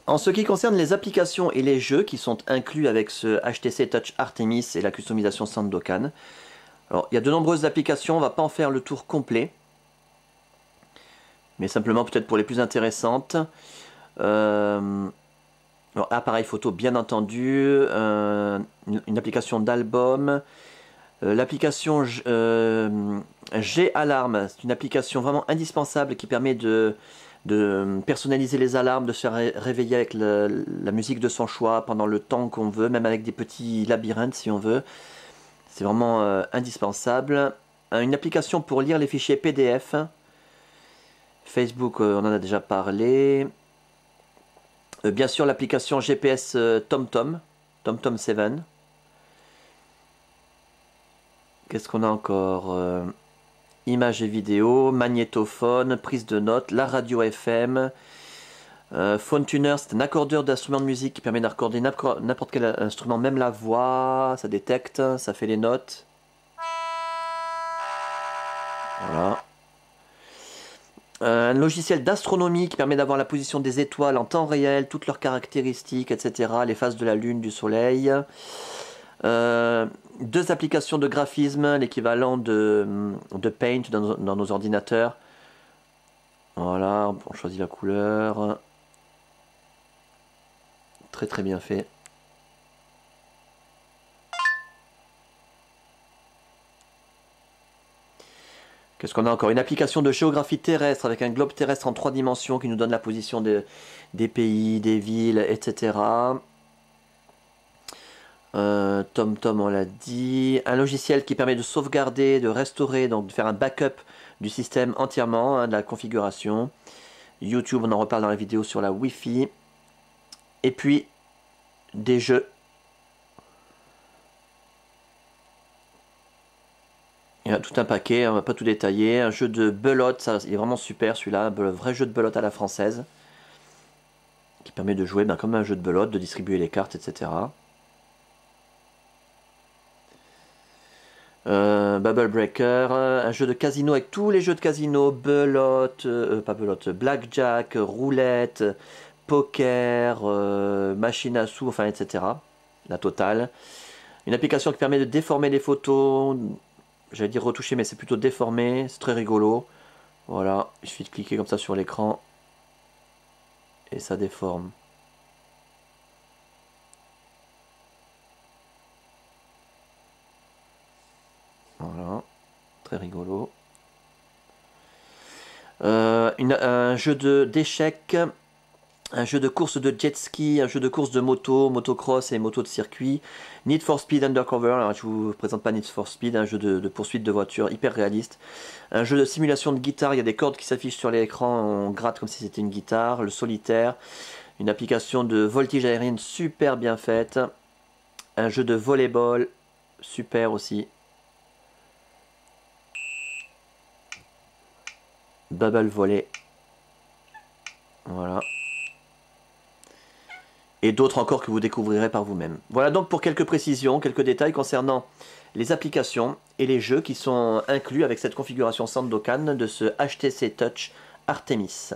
En ce qui concerne les applications et les jeux qui sont inclus avec ce HTC Touch Artemis et la customisation Sandokan, alors il y a de nombreuses applications, on va pas en faire le tour complet, mais simplement peut-être pour les plus intéressantes. Alors, appareil photo bien entendu, une application d'album, l'application G-Alarm, c'est une application vraiment indispensable qui permet de personnaliser les alarmes, de se faire réveiller avec la musique de son choix pendant le temps qu'on veut, même avec des petits labyrinthes si on veut. C'est vraiment indispensable. Une application pour lire les fichiers PDF. Facebook, on en a déjà parlé. Bien sûr, l'application GPS TomTom, TomTom 7. Qu'est-ce qu'on a encore? Images et vidéos, magnétophone, prise de notes, la radio FM. Phone Tuner, c'est un accordeur d'instruments de musique qui permet d'accorder n'importe quel instrument, même la voix, ça détecte, ça fait les notes. Voilà. Un logiciel d'astronomie qui permet d'avoir la position des étoiles en temps réel, toutes leurs caractéristiques, etc. Les phases de la lune, du soleil. Deux applications de graphisme, l'équivalent de Paint dans nos ordinateurs. Voilà, on choisit la couleur. Très très bien fait. Qu'est-ce qu'on a encore? Une application de géographie terrestre avec un globe terrestre en 3 dimensions qui nous donne la position des pays, des villes, etc. TomTom, on l'a dit. Un logiciel qui permet de sauvegarder, de restaurer, donc de faire un backup du système entièrement, hein, de la configuration. YouTube, on en reparle dans la vidéo sur la Wi-Fi. Et puis, des jeux. Il y a tout un paquet, on va pas tout détailler. Un jeu de belote, ça, il est vraiment super celui-là. Un vrai jeu de belote à la française. Qui permet de jouer comme un jeu de belote, de distribuer les cartes, etc. Bubble Breaker, un jeu de casino avec tous les jeux de casino, belote, pas belote, blackjack, roulette, poker, machine à sous, enfin etc. La totale. Une application qui permet de déformer les photos, j'allais dire retoucher mais c'est plutôt déformer, c'est très rigolo. Voilà, il suffit de cliquer comme ça sur l'écran et ça déforme. Voilà, très rigolo. Un jeu d'échecs, un jeu de course de jet ski, un jeu de course de moto, motocross et moto de circuit. Need for Speed Undercover, alors je vous présente pas Need for Speed, un jeu de poursuite de voiture hyper réaliste. Un jeu de simulation de guitare, il y a des cordes qui s'affichent sur l'écran, on gratte comme si c'était une guitare. Le solitaire, une application de voltige aérienne super bien faite. Un jeu de volleyball, super aussi. Bubble Volley. Voilà. Et d'autres encore que vous découvrirez par vous-même. Voilà donc pour quelques précisions, quelques détails concernant les applications et les jeux qui sont inclus avec cette configuration Sandokan de ce HTC Touch Artemis.